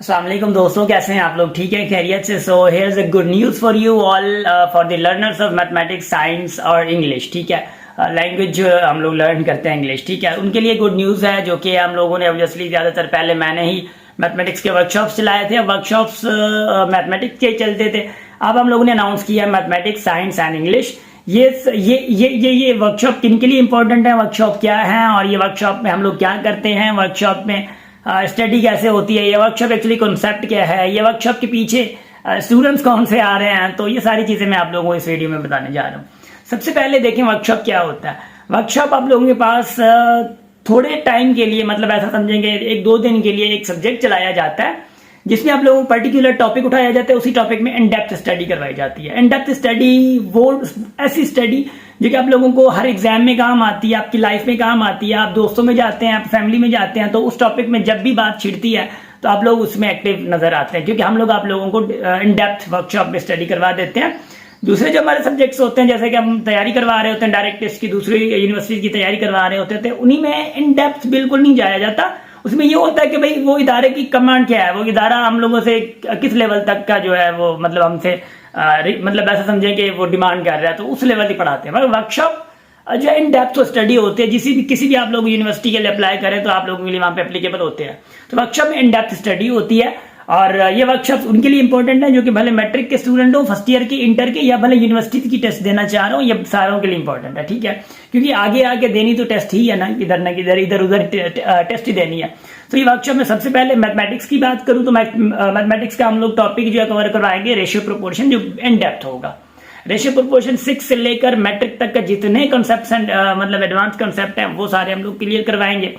अस्सलाम वालेकुम दोस्तों, कैसे हैं आप लोग? ठीक है, खैरियत से? So here is a good news for you all, for the learners of mathematics, science और इंग्लिश। ठीक है, लैंग्वेज जो हम लोग लर्न करते हैं इंग्लिश, ठीक है, उनके लिए गुड न्यूज़ है। जो कि हम लोगों ने ऑब्वियसली ज़्यादातर पहले मैंने ही मैथमेटिक्स के वर्कशॉप्स चलाए थे। वर्कशॉप्स मैथमेटिक्स के चलते थे। अब हम लोगों ने अनाउंस किया मैथमेटिक्स, साइंस एंड इंग्लिश। ये वर्कशॉप किन के लिए इंपॉर्टेंट है, वर्कशॉप क्या है और ये वर्कशॉप में हम लोग क्या करते हैं, वर्कशॉप में स्टडी कैसे होती है, ये वर्कशॉप एक्चुअली कॉन्सेप्ट क्या है, ये वर्कशॉप के पीछे स्टूडेंट्स कौन से आ रहे हैं, तो ये सारी चीज़ें मैं आप लोगों को इस वीडियो में बताने जा रहा हूँ। सबसे पहले देखें वर्कशॉप क्या होता है। वर्कशॉप आप लोगों के पास थोड़े टाइम के लिए, मतलब ऐसा समझेंगे 1-2 दिन के लिए एक सब्जेक्ट चलाया जाता है जिसमें आप लोगों को पर्टिकुलर टॉपिक उठाया जाता है। उसी टॉपिक में इन डेप्थ स्टडी करवाई जाती है। इन डेप्थ स्टडी वो ऐसी स्टडी जो कि आप लोगों को हर एग्जाम में काम आती है, आपकी लाइफ में काम आती है। आप दोस्तों में जाते हैं, आप फैमिली में जाते हैं, तो उस टॉपिक में जब भी बात छिड़ती है तो आप लोग उसमें एक्टिव नजर आते हैं, क्योंकि हम लोग आप लोगों को इन डेप्थ वर्कशॉप में स्टडी करवा देते हैं। दूसरे जो हमारे सब्जेक्ट्स होते हैं, जैसे कि हम तैयारी करवा रहे होते हैं डायरेक्ट टेस्ट की, दूसरी यूनिवर्सिटी की तैयारी करवा रहे होते थे, उन्हीं में इन डेप्थ बिल्कुल नहीं जाया जाता। उसमें ये होता है कि भाई वो इदारे की कमांड क्या है, वो इदारा हम लोगों से किस लेवल तक का जो है वो, मतलब हमसे मतलब ऐसा समझें कि वो डिमांड कर रहा है, तो उस लेवल ही पढ़ाते हैं। मगर वर्कशॉप जो इन डेप्थ स्टडी होती है, किसी भी आप लोग यूनिवर्सिटी के लिए अप्लाई करें तो आप लोगों के लिए वहां पे एप्लीकेबल होते हैं। तो वर्कशॉप में इन डेप्थ स्टडी होती है और ये वर्कशॉप उनके लिए इंपॉर्टेंट है जो कि भले मैट्रिक के स्टूडेंट हो, फर्स्ट ईयर के, इंटर के, या भले यूनिवर्सिटी की टेस्ट देना चाह रहा हूँ, ये सारों के लिए इंपॉर्टेंट है। ठीक है, क्योंकि आगे आगे देनी तो टेस्ट ही है ना, इधर उधर टेस्ट ही देनी है। तो ये वर्कशॉप में सबसे पहले मैथमेटिक्स की बात करूं तो मैथमेटिक्स का हम लोग टॉपिक जो है कवर करवाएंगे रेशियो प्रोपोर्शन, जो इन डेप्थ होगा। रेशियो प्रोपोर्शन 6 से लेकर मैट्रिक तक का जितने कॉन्सेप्ट्स मतलब एडवांस कॉन्सेप्ट हैं वो सारे हम लोग क्लियर करवाएंगे।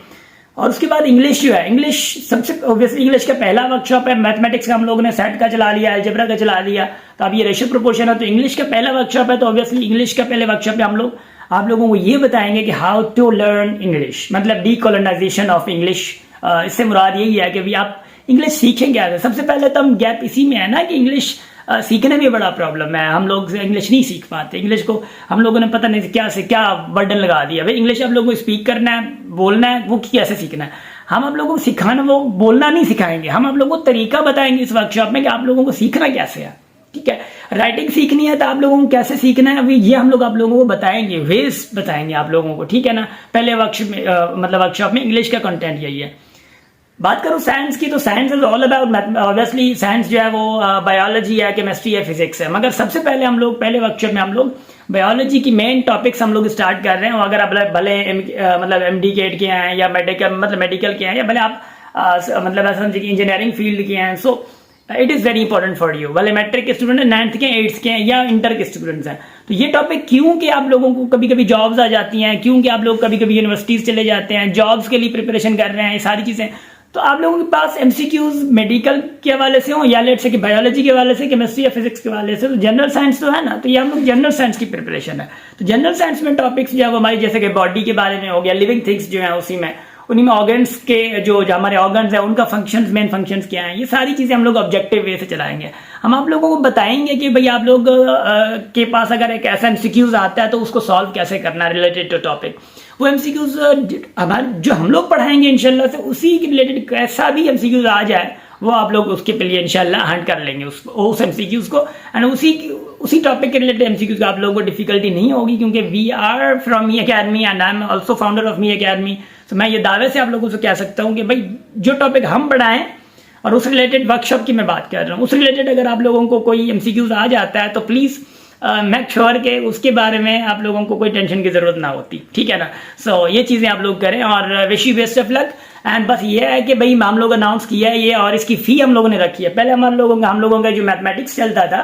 और उसके बाद इंग्लिश जो है, इंग्लिश सबसे ऑब्वियसली इंग्लिश का पहला वर्कशॉप है। मैथमेटिक्स का हम लोगों ने सेट का चला लिया, अलजेब्रा का चला लिया, तो अब ये रेशियो प्रोपोर्शन है, तो इंग्लिश का पहला वर्कशॉप है। तो ऑब्वियसली इंग्लिश का पहले वर्कशॉप में हम लोग आप लोगों को ये बताएंगे कि हाउ टू लर्न इंग्लिश, मतलब डीकोलोनाइजेशन ऑफ इंग्लिश। इससे मुराद यही है कि भी आप इंग्लिश सीखें क्या। सबसे पहले तो हम गैप इसी में है ना कि इंग्लिश सीखने में बड़ा प्रॉब्लम है। हम लोग इंग्लिश नहीं सीख पाते। इंग्लिश को हम लोगों ने पता नहीं क्या से क्या बर्डन लगा दिया। भाई इंग्लिश आप लोगों को स्पीक करना है, बोलना है, वो कैसे सीखना है। हम आप लोगों को सिखाना, वो बोलना नहीं सिखाएंगे, हम आप लोगों को तरीका बताएंगे इस वर्कशॉप में कि आप लोगों को सीखना कैसे है। ठीक है, राइटिंग सीखनी है तो आप लोगों को कैसे सीखना है, अभी ये हम लोग आप लोगों को बताएंगे, वेज बताएंगे आप लोगों को। ठीक है ना, पहले वर्कशॉप में मतलब वर्कशॉप में इंग्लिश का कंटेंट यही है। बात करूं साइंस की, तो science is all about, obviously science जो है वो बायोलॉजी है, केमिस्ट्री है, फिजिक्स है। मगर सबसे पहले हम लोग पहले वर्कशॉप में हम लोग बायोलॉजी की मेन टॉपिक्स हम लोग स्टार्ट कर रहे हैं। अगर आप भले मतलब MD के हैं या मेडिकल के हैं, या भले आप मतलब ऐसा समझिए कि इंजीनियरिंग फील्ड के हैं, so it is very important for you. भले मैट्रिक के स्टूडेंट हैं, 9th के, 8th के हैं, या इंटर के स्टूडेंट्स हैं, तो ये टॉपिक क्योंकि आप लोगों को कभी कभी जॉब्स आ जाती हैं, क्योंकि आप लोग कभी कभी यूनिवर्सिटीज चले जाते हैं, जॉब्स के लिए प्रिपरेशन कर रहे हैं, ये सारी चीज़ें, तो आप लोगों के पास MCQs मेडिकल के हवाले से हो, या लेट से कि बायोलॉजी के हवाले से, केमिस्ट्री या फिजिक्स के हवाले से, तो जनरल साइंस तो है ना, तो ये हम लोग जनरल साइंस की प्रिपरेशन है। तो जनरल साइंस में टॉपिक्स जो है वो हमारी, जैसे कि बॉडी के बारे में हो गया, लिविंग थिंग्स जो है उसी में, उन्हीं में ऑर्गन्स के जो हमारे ऑर्गन्स है उनका फंक्शंस, मेन फंक्शंस क्या है, ये सारी चीजें हम लोग ऑब्जेक्टिव वे से चलाएंगे। हम आप लोगों को बताएंगे कि भाई आप लोग के पास अगर एक ऐसा MCQs आता है तो उसको सॉल्व कैसे करना है रिलेटेड टू टॉपिक। वो MCQs हमारे जो हम लोग पढ़ाएंगे इंशाल्लाह से उसी के रिलेटेड कैसा भी MCQs आ जाए वो आप लोग उसके लिए इंशाल्लाह हंट कर लेंगे उस MCQs को, एंड उसी टॉपिक के रिलेटेड MCQs आप लोगों को डिफिकल्टी नहीं होगी, क्योंकि we are from Me Academy and I am also founder of Me Academy. तो मैं ये दावे से आप लोगों से कह सकता हूँ कि भाई जो टॉपिक हम पढ़ाएं और उस रिलेटेड वर्कशॉप की मैं बात कर रहा हूँ, उस रिलेटेड अगर आप लोगों को कोई MCQs आ जाता है तो प्लीज़ मेक श्योर के उसके बारे में आप लोगों को कोई टेंशन की जरूरत ना होती। ठीक है ना, सो ये चीज़ें आप लोग करें और wish you best of luck. And बस ये है कि भाई हम लोग अनाउंस किया है ये, और इसकी फ़ी हम लोगों ने रखी है। पहले हम लोगों का जो मैथमेटिक्स चलता था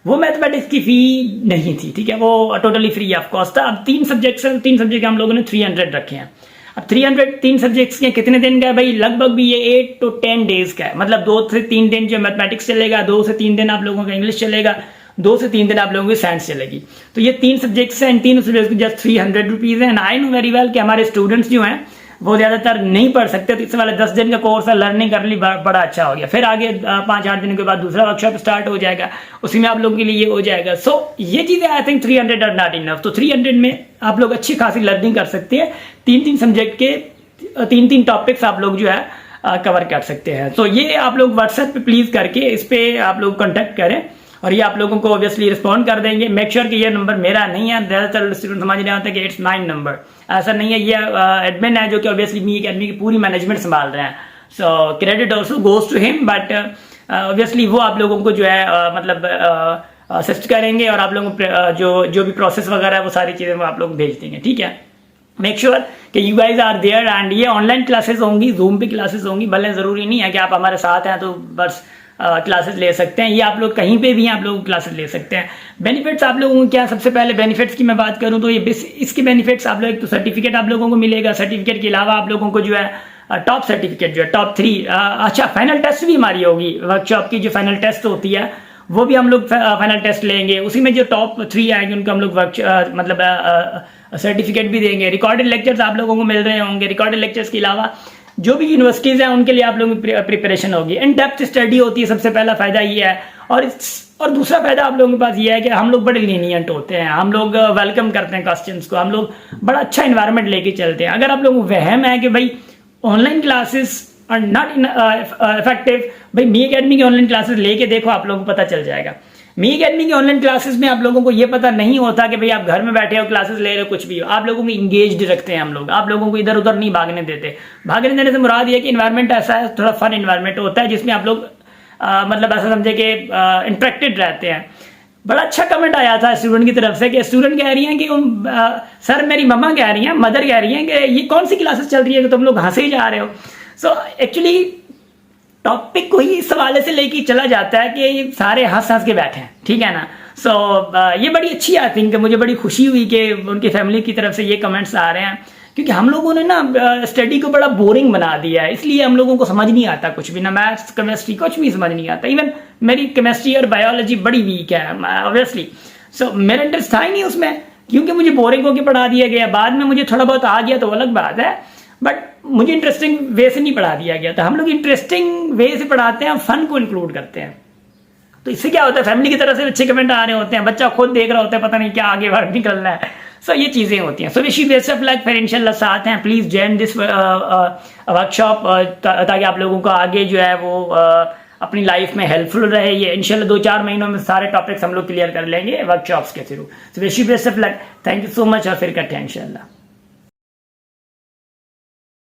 वो मैथमेटिक्स की फ़ी नहीं थी, ठीक है, वो टोटली फ्री ऑफ कॉस्ट था। अब 3 सब्जेक्ट हम लोगों ने 300 रखे हैं। अब 300 3 सब्जेक्ट्स के कितने दिन का है भाई? लगभग भी ये 8 to 10 डेज का है। मतलब 2 से 3 दिन जो मैथमेटिक्स चलेगा, 2 से 3 दिन आप लोगों का इंग्लिश चलेगा, 2 से 3 दिन आप लोगों की साइंस चलेगी। तो ये 3 सब्जेक्ट्स हैं, इन 3 सब्जेक्ट्स की जस्ट 300 रुपीज़ है। And I know very well कि हमारे स्टूडेंट्स जो हैं वो ज़्यादातर नहीं पढ़ सकते, तो इससे वाले 10 दिन का कोर्स है, लर्निंग कर ली, बड़ा अच्छा हो गया। फिर आगे 5-8 दिन के बाद दूसरा वर्कशॉप स्टार्ट हो जाएगा, उसी में आप लोगों के लिए ये हो जाएगा। सो ये चीज़ें I think 300 are not enough. तो 300 में आप लोग अच्छी खासी लर्निंग कर सकते हैं। 3-3 सब्जेक्ट के 3-3 टॉपिक्स आप लोग जो है कवर कर सकते हैं। तो ये आप लोग व्हाट्सएप पे प्लीज़ करके इस पर आप लोग कॉन्टैक्ट करें और ये आप लोगों को ऑब्वियसली रिस्पॉन्ड कर देंगे। मेक श्योर कि ये नंबर मेरा नहीं है, ज़्यादातर स्टूडेंट समझ रहे होते हैं कि इट्स माई नंबर, ऐसा नहीं है। ये एडमिन है जो कि ऑब्वियसली मी अकेडमी की पूरी मैनेजमेंट संभाल रहे हैं। So credit also goes to him, but obviously वो आप लोगों को जो है मतलब असिस्ट करेंगे और आप लोगों को जो भी प्रोसेस वगैरह है वो सारी चीज़ें वो आप लोग भेज देंगे, ठीक है। मेक श्योर कि you guys are there and ये ऑनलाइन क्लासेस होंगी, जूम पे क्लासेस होंगी, भले ज़रूरी नहीं है कि आप हमारे साथ हैं तो बस क्लासेस ले सकते हैं। ये आप लोग कहीं पे भी आप लोग क्लासेस ले सकते हैं। बेनिफिट्स आप लोगों को क्या, सबसे पहले बेनिफिट्स की मैं बात करूं तो ये इसके बेनिफिट्स आप लोग, एक तो सर्टिफिकेट आप लोगों को मिलेगा, सर्टिफिकेट के अलावा आप लोगों को जो है टॉप सर्टिफिकेट जो है टॉप 3, अच्छा फाइनल टेस्ट भी हमारी होगी, वर्कशॉप की जो फाइनल टेस्ट होती है वो भी हम लोग फाइनल टेस्ट लेंगे, उसी में जो टॉप 3 आएंगे उनको हम लोग मतलब सर्टिफिकेट भी देंगे। रिकॉर्डेड लेक्चर्स आप लोगों को मिल रहे होंगे। रिकॉर्डेड लेक्चर्स के अलावा जो भी यूनिवर्सिटीज़ हैं उनके लिए आप लोगों की प्रिपरेशन होगी, इन डेप्थ स्टडी होती है, सबसे पहला फ़ायदा ये है। और दूसरा फ़ायदा आप लोगों के पास ये है कि हम लोग बड़े लीनियंट होते हैं, हम लोग वेलकम करते हैं क्वेश्चंस को, हम लोग बड़ा अच्छा इन्वायरमेंट लेके चलते हैं। अगर आप लोगों को वहम है कि भाई online classes are not effective, भाई मी अकेडमी की ऑनलाइन क्लासेस लेके देखो, आप लोगों को पता चल जाएगा। मी अकेडमी की ऑनलाइन क्लासेस में आप लोगों को ये पता नहीं होता कि भाई आप घर में बैठे हो, क्लासेस ले रहे हो, कुछ भी हो, आप लोगों को इंगेज्ड रखते हैं हम लोग, आप लोगों को इधर उधर नहीं भागने देते। भागने देने से मुराद ये कि इन्वायरमेंट ऐसा है, थोड़ा फन इन्वायरमेंट होता है जिसमें आप लोग मतलब ऐसा समझे कि इंटरेक्टेड रहते हैं। बड़ा अच्छा कमेंट आया था स्टूडेंट की तरफ से कि स्टूडेंट कह रही हैं कि सर मेरी मम्मा कह रही हैं, मदर कह रही हैं कि ये कौन सी क्लासेस चल रही है कि तुम लोग हंसे ही जा रहे हो। सो एक्चुअली टॉपिक को ही इस हवाले से लेके चला जाता है कि सारे हंस हंस के बैठे हैं, ठीक है ना। सो ये बड़ी अच्छी आई थिंक, मुझे बड़ी खुशी हुई कि उनकी फैमिली की तरफ से ये कमेंट्स आ रहे हैं, क्योंकि हम लोगों ने ना स्टडी को बड़ा बोरिंग बना दिया है, इसलिए हम लोगों को समझ नहीं आता कुछ भी, ना मैथ्स केमिस्ट्री कुछ भी समझ नहीं आता। इवन मेरी केमिस्ट्री और बायोलॉजी बड़ी वीक है ऑब्वियसली। सो मेरा इंटरेस्ट था ही नहीं उसमें, क्योंकि मुझे बोरिंग होकर पढ़ा दिया गया। बाद में मुझे थोड़ा बहुत आ गया तो अलग बात है, बट मुझे इंटरेस्टिंग वे से नहीं पढ़ा दिया गया था। हम लोग इंटरेस्टिंग वे से पढ़ाते हैं, फन को इंक्लूड करते हैं। तो इससे क्या होता है, फैमिली की तरफ से अच्छे कमेंट आ रहे होते हैं, बच्चा खुद देख रहा होता है, पता नहीं क्या आगे वर्क निकलना है। सो ये चीज़ें होती हैं। So wish you best of luck, फिर इंशाल्लाह साथ हैं। प्लीज़ जॉइन दिस वर्कशॉप ताकि आप लोगों को आगे जो है वो अपनी लाइफ में हेल्पफुल रहे। ये इंशाल्लाह 2-4 महीनों में सारे टॉपिक्स हम लोग क्लियर कर लेंगे वर्कशॉप्स के through. So wish you best of luck, thank you so much और फिर करते हैं इंशाल्लाह।